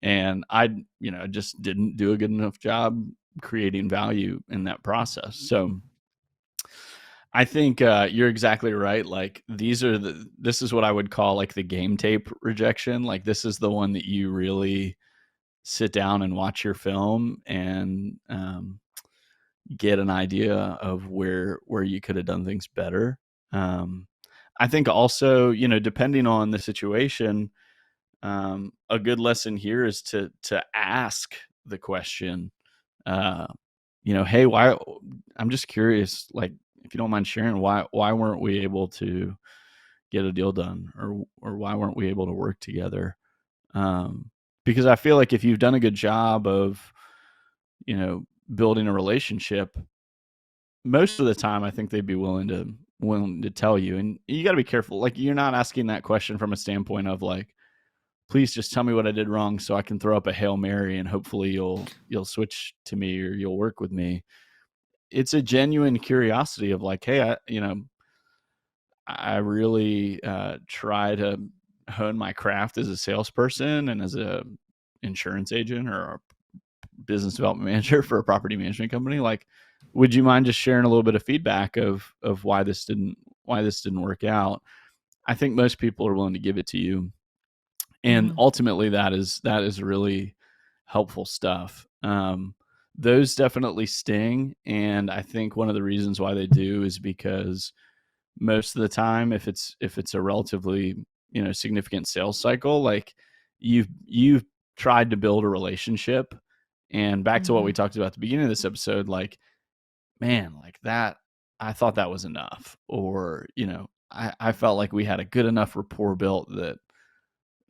And I just didn't do a good enough job creating value in that process. So I think you're exactly right. Like this is what I would call like the game tape rejection. Like this is the one that you really sit down and watch your film and get an idea of where you could have done things better. Um, I think also, depending on the situation, a good lesson here is to ask the question. Uh, hey, why? I'm just curious. Like, if you don't mind sharing, why weren't we able to get a deal done, or why weren't we able to work together? Because I feel like if you've done a good job of you know building a relationship, most of the time I think they'd be willing to tell you. And you got to be careful. Like you're not asking that question from a standpoint of like, please just tell me what I did wrong so I can throw up a Hail Mary and hopefully you'll switch to me or you'll work with me. It's a genuine curiosity of like, hey, I really try to hone my craft as a salesperson and as a insurance agent or a business development manager for a property management company. Like, would you mind just sharing a little bit of feedback of why this didn't work out? I think most people are willing to give it to you, and Mhm. ultimately that is really helpful stuff. Those definitely sting, and I think one of the reasons why they do is because most of the time, if it's a relatively significant sales cycle, like you've tried to build a relationship, and back to what we Mhm. talked about at the beginning of this episode, like, man, like that, I thought that was enough, or I felt like we had a good enough rapport built that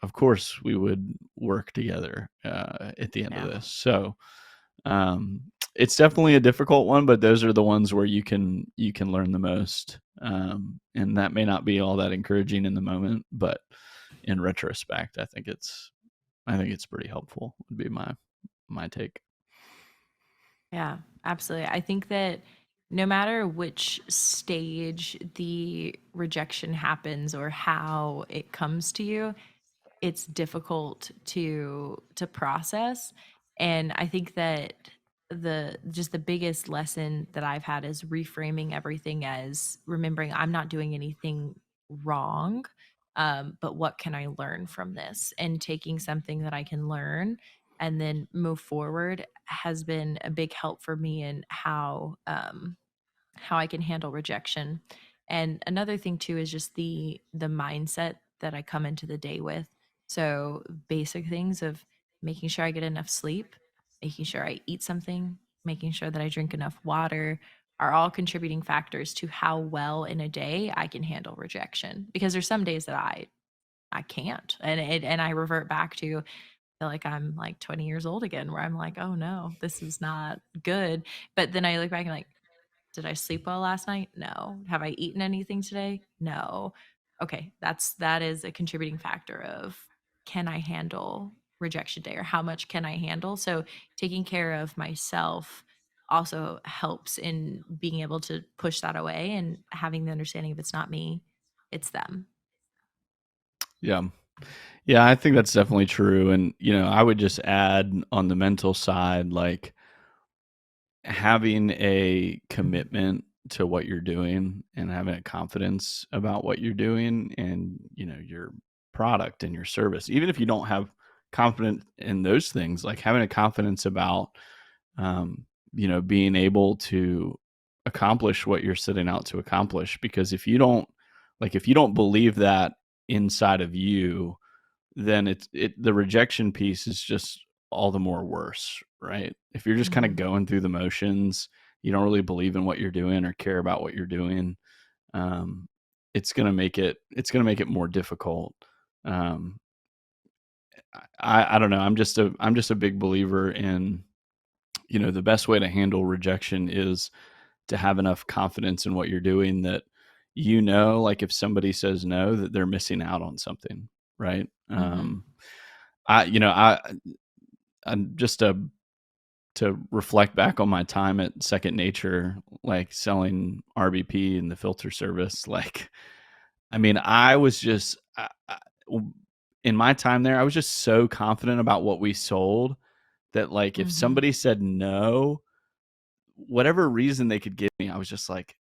of course we would work together at the end of Yeah. this. So um, it's definitely a difficult one, but those are the ones where you can learn the most. And that may not be all that encouraging in the moment, but in retrospect, I think it's pretty helpful. Would be my take. Yeah, absolutely. I think that no matter which stage the rejection happens or how it comes to you, it's difficult to process. And I think that the biggest lesson that I've had is reframing everything as remembering I'm not doing anything wrong, but what can I learn from this, and taking something that I can learn and then move forward has been a big help for me in how I can handle rejection. And another thing too is just the mindset that I come into the day with. So basic things of making sure I get enough sleep, making sure I eat something, making sure that I drink enough water are all contributing factors to how well in a day I can handle rejection. Because there's some days that I can't. And I revert back to feel like I'm like 20 years old again where I'm like, "Oh no, this is not good." But then I look back and like, did I sleep well last night? No. Have I eaten anything today? No. Okay, that is a contributing factor of can I handle rejection day or how much can I handle? So taking care of myself also helps in being able to push that away and having the understanding of it's not me, it's them. Yeah. Yeah, I think that's definitely true. And, I would just add on the mental side, like having a commitment to what you're doing and having a confidence about what you're doing and, your product and your service. Even if you don't have confidence in those things, like having a confidence about, um, being able to accomplish what you're setting out to accomplish. Because if you don't believe that inside of you, then the rejection piece is just all the more worse, right? If you're just kind of Mhm. going through the motions, you don't really believe in what you're doing or care about what you're doing, um, it's gonna make it more difficult. Um, I don't know. I'm just a big believer in, the best way to handle rejection is to have enough confidence in what you're doing that, like if somebody says no, that they're missing out on something, right? Mhm. I you know I'm just to reflect back on my time at Second Nature, like selling RBP and the filter service. Like, I mean, I was just in my time there, I was just so confident about what we sold that, like, if Mhm. somebody said no, whatever reason they could give me, I was just like,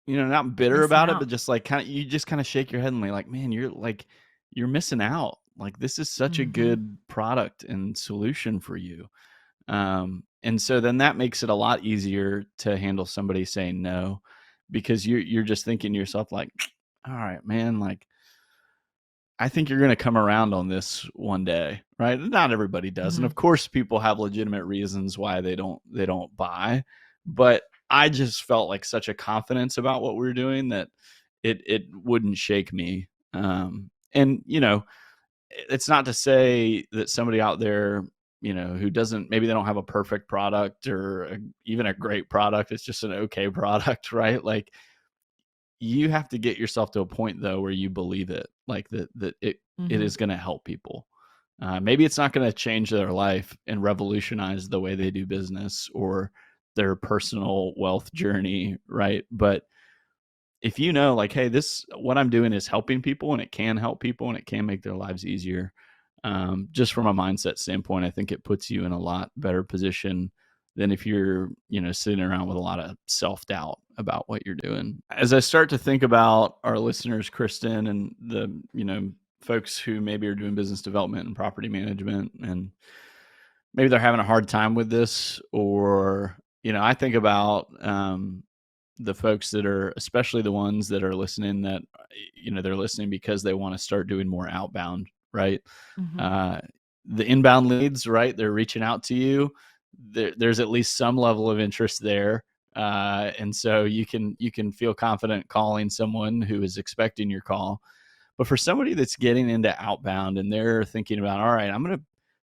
not bitter Missing about it, out. but just like you just kind of shake your head and like, man, you're missing out. Like, this is such a Mhm. good product and solution for you. And so then that makes it a lot easier to handle somebody saying no, because you're just thinking to yourself like, all right, man, like I think you're going to come around on this one day, right? Not everybody does, and Mhm. of course people have legitimate reasons why they don't buy, but I just felt like such a confidence about what we were doing that it wouldn't shake me. And it's not to say that somebody out there, who doesn't, maybe they don't have a perfect product or even a great product. It's just an okay product, right? Like, you have to get yourself to a point though where you believe it, like that it Mhm. is going to help people. Maybe it's not going to change their life and revolutionize the way they do business or their personal wealth journey, right? But if you know, like, hey, this what I'm doing is helping people, and it can help people, and it can make their lives easier. Just from a mindset standpoint, I think it puts you in a lot better position than if you're, sitting around with a lot of self doubt about what you're doing. As I start to think about our listeners, Kristen, and the, folks who maybe are doing business development and property management, and maybe they're having a hard time with this, or, I think about, the folks that are, especially the ones that are listening, that they're listening because they want to start doing more outbound, right? Hmm. uh, the inbound leads, right, they're reaching out to you. There's at least some level of interest there, and so you can feel confident calling someone who is expecting your call. But for somebody that's getting into outbound and they're thinking about, all right, I'm going to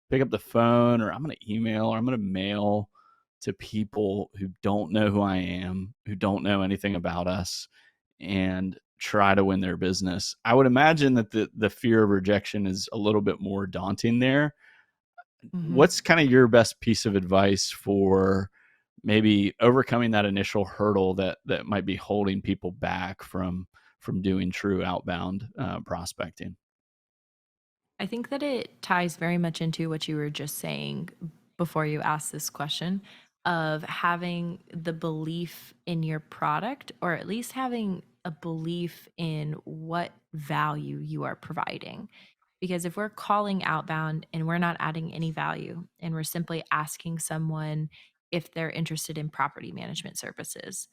pick up the phone, or I'm going to email, or I'm going to mail to people who don't know who I am, who don't know anything about us, and try to win their business. I would imagine that the fear of rejection is a little bit more daunting there. Hmm. What's kind of your best piece of advice for maybe overcoming that initial hurdle that might be holding people back from doing true outbound prospecting? I think that it ties very much into what you were just saying before you asked this question of having the belief in your product, or at least having a belief in what value you are providing. Because if we're calling outbound and we're not adding any value and we're simply asking someone if they're interested in property management services,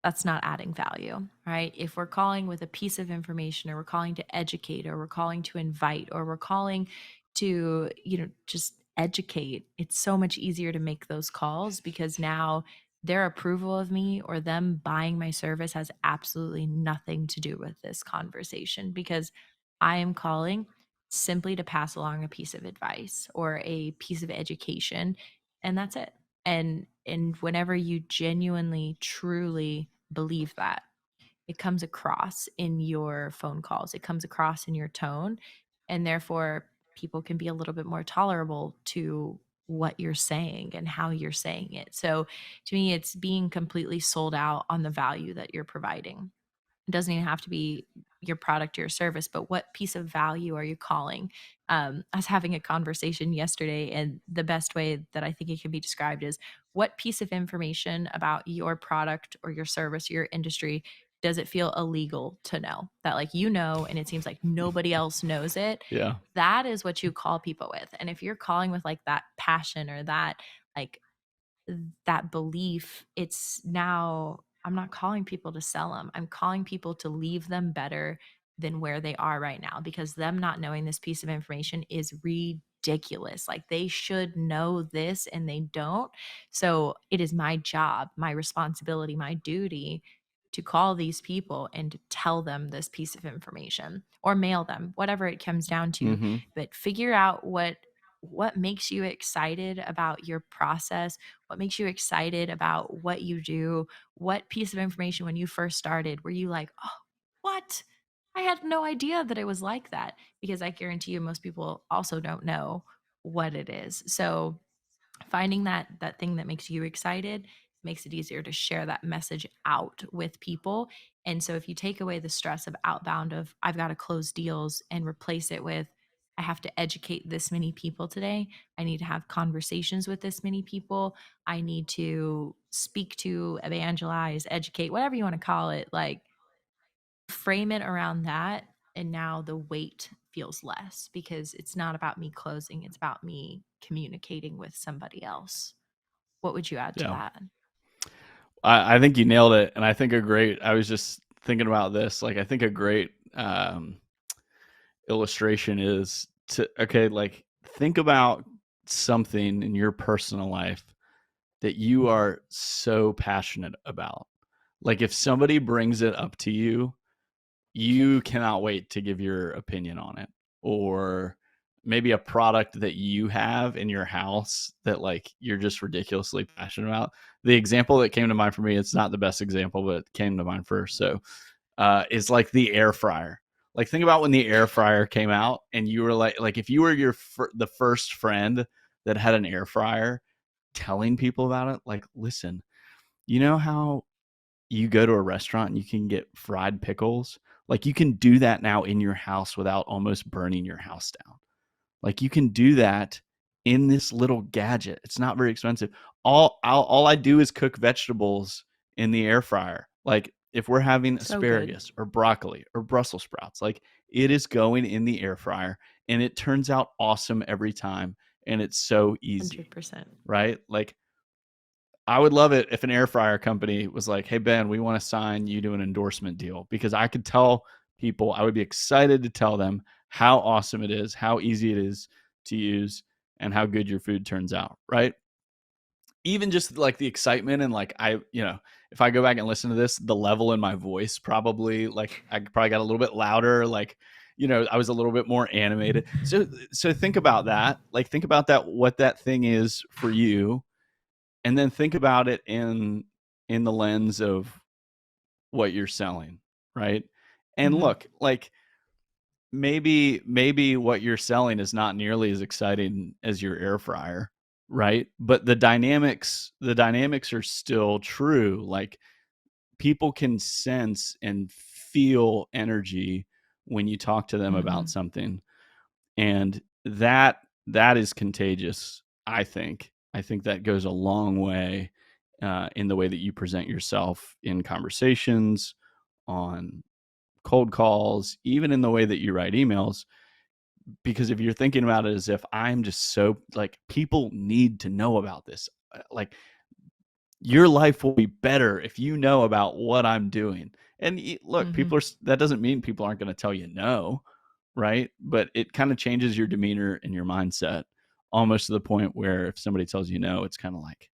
that's not adding value, right? If we're calling with a piece of information, or we're calling to educate, or we're calling to invite, or we're calling to, just educate, it's so much easier to make those calls because now their approval of me or them buying my service has absolutely nothing to do with this conversation, because I am calling simply to pass along a piece of advice or a piece of education, and that's it. And whenever you genuinely truly believe that, it comes across in your phone calls, it comes across in your tone, and therefore people can be a little bit more tolerable to what you're saying and how you're saying it. So to me, it's being completely sold out on the value that you're providing. It doesn't even have to be your product or your service, but what piece of value are you calling? I was having a conversation yesterday, and the best way that I think it can be described is, what piece of information about your product or your service or your industry does it feel illegal to know, that like and it seems like nobody else knows it? Yeah. That is what you call people with. And if you're calling with like that passion or like that belief, it's now, I'm not calling people to sell them. I'm calling people to leave them better than where they are right now, because them not knowing this piece of information is ridiculous. Like they should know this and they don't. So it is my job, my responsibility, my duty to call these people and to tell them this piece of information or mail them, whatever it comes down to. Mm-hmm. But figure out what makes you excited about your process, what makes you excited about what you do, what piece of information when you first started were you like, oh, what? I had no idea that it was like that, because I guarantee you most people also don't know what it is. So finding that thing that makes you excited makes it easier to share that message out with people. And so if you take away the stress of outbound of I've got to close deals and replace it with I have to educate this many people today, I need to have conversations with this many people, I need to speak to, evangelize, educate, whatever you want to call it, like frame it around that, and now the weight feels less because it's not about me closing, it's about me communicating with somebody else. What would you add to Yeah. that? I think you nailed it. And I was just thinking about this. Like, I think a great illustration is okay, like, think about something in your personal life that you are so passionate about. Like, if somebody brings it up to you, you cannot wait to give your opinion on it. Or maybe a product that you have in your house that, like, you're just ridiculously passionate about. The example that came to mind for me, it's not the best example, but it came to mind first. So is like the air fryer. Like, think about when the air fryer came out and you were like if you were the first friend that had an air fryer telling people about it, like, listen, you know how you go to a restaurant and you can get fried pickles. Like, you can do that now in your house without almost burning your house down. Like, you can do that in this little gadget. It's not very expensive. All I do is cook vegetables in the air fryer. Like, if we're having So good. asparagus or broccoli or Brussels sprouts, like, it is going in the air fryer and it turns out awesome every time, and it's so easy, 100%. right? Like, I would love it if an air fryer company was like, "Hey Ben, we want to sign you to an endorsement deal," because I could tell people, I would be excited to tell them how awesome it is, how easy it is to use, and how good your food turns out, right? Even just like the excitement and like if I go back and listen to this, the level in my voice probably like I probably got a little bit louder, like I was a little bit more animated. So think about that. Like, think about that, what that thing is for you, and then think about it in the lens of what you're selling, right? And Mhm. look, like, maybe what you're selling is not nearly as exciting as your air fryer, right? But the dynamics are still true. Like, people can sense and feel energy when you talk to them about Mhm. something, and that is contagious. I think that goes a long way in the way that you present yourself in conversations, on cold calls, even in the way that you write emails. Because if you're thinking about it as if I'm just so like, people need to know about this, like, your life will be better if you know about what I'm doing. And look, Mhm. that doesn't mean people aren't going to tell you no, right? But it kind of changes your demeanor and your mindset, almost to the point where if somebody tells you no, it's kind of like,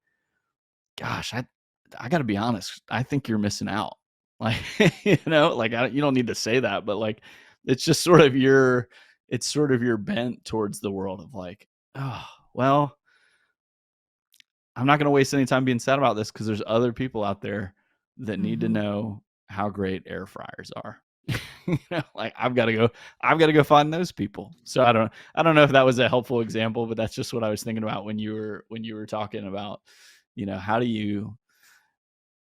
gosh, I got to be honest, I think you're missing out. Like, like, you don't need to say that, but like, it's just sort of your bent towards the world of like, oh, well, I'm not going to waste any time being sad about this because there's other people out there that need to Mhm. know how great air fryers are. Like, I've got to go find those people. So I don't know if that was a helpful example, but that's just what I was thinking about when you were talking about,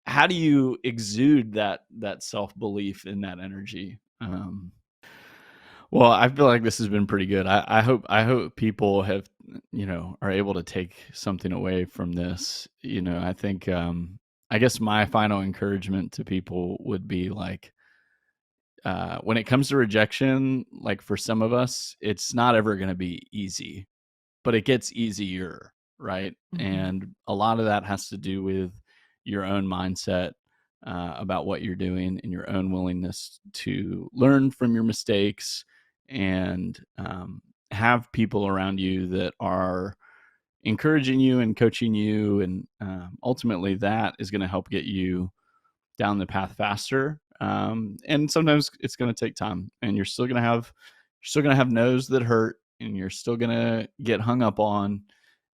how do you exude that self-belief and that energy. Well, I feel like this has been pretty good. I hope people are able to take something away from this. I think, I guess my final encouragement to people would be like, when it comes to rejection, like, for some of us, it's not ever going to be easy, but it gets easier, right? Mhm. And a lot of that has to do with your own mindset, about what you're doing, and your own willingness to learn from your mistakes, and have people around you that are encouraging you and coaching you. And ultimately, that is going to help get you down the path faster. And sometimes it's going to take time, and you're still going to have no's that hurt, and you're still going to get hung up on,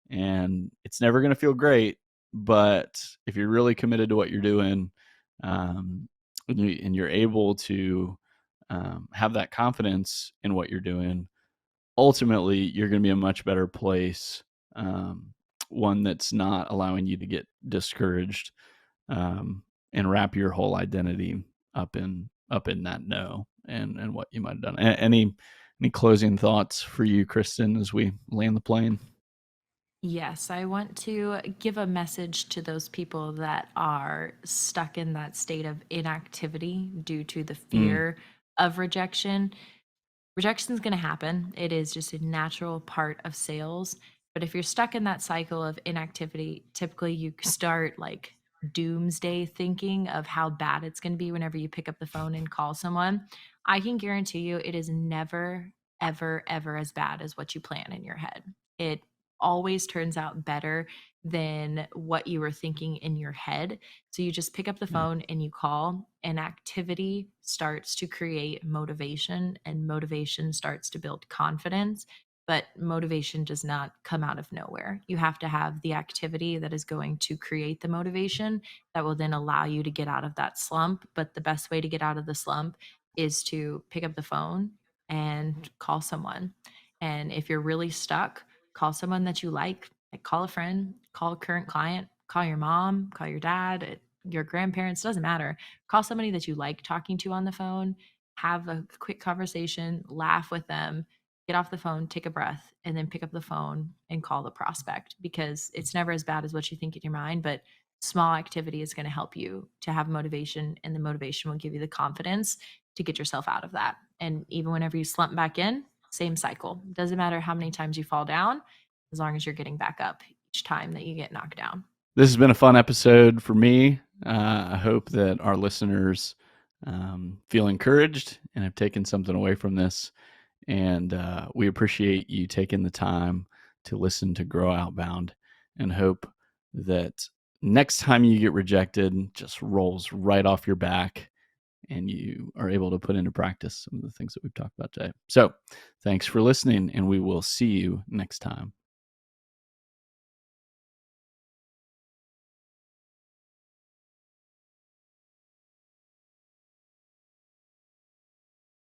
and it's never going to feel great. But if you're really committed to what you're doing, and you're able to have that confidence in what you're doing, ultimately you're going to be a much better place, um, one that's not allowing you to get discouraged, um, and wrap your whole identity up in that no, and what you might have done. Any closing thoughts for you, Kristen, as we land the plane? Yes, I want to give a message to those people that are stuck in that state of inactivity due to the Mm, fear of rejection. Rejection is going to happen. It is just a natural part of sales. But if you're stuck in that cycle of inactivity, typically you start like doomsday thinking of how bad it's going to be whenever you pick up the phone and call someone. I can guarantee you it is never, ever, ever as bad as what you plan in your head. It always turns out better than what you were thinking in your head. So you just pick up the yeah. phone and you call, and activity starts to create motivation, and motivation starts to build confidence. But motivation does not come out of nowhere. You have to have the activity that is going to create the motivation that will then allow you to get out of that slump. But the best way to get out of the slump is to pick up the phone and call someone. And if you're really stuck, call someone that you like call a friend, call a current client, call your mom, call your dad. your grandparents, doesn't matter. Call somebody that you like talking to on the phone, have a quick conversation, laugh with them, get off the phone, take a breath, and then pick up the phone and call the prospect, because it's never as bad as what you think in your mind, but small activity is going to help you to have motivation, and the motivation will give you the confidence to get yourself out of that. And even whenever you slump back in, same cycle. Doesn't matter how many times you fall down, as long as you're getting back up each time that you get knocked down. This has been a fun episode for me. I hope that our listeners feel encouraged and have taken something away from this. And we appreciate you taking the time to listen to Grow Outbound, and hope that next time you get rejected, just rolls right off your back and you are able to put into practice some of the things that we've talked about today. So thanks for listening, and we will see you next time.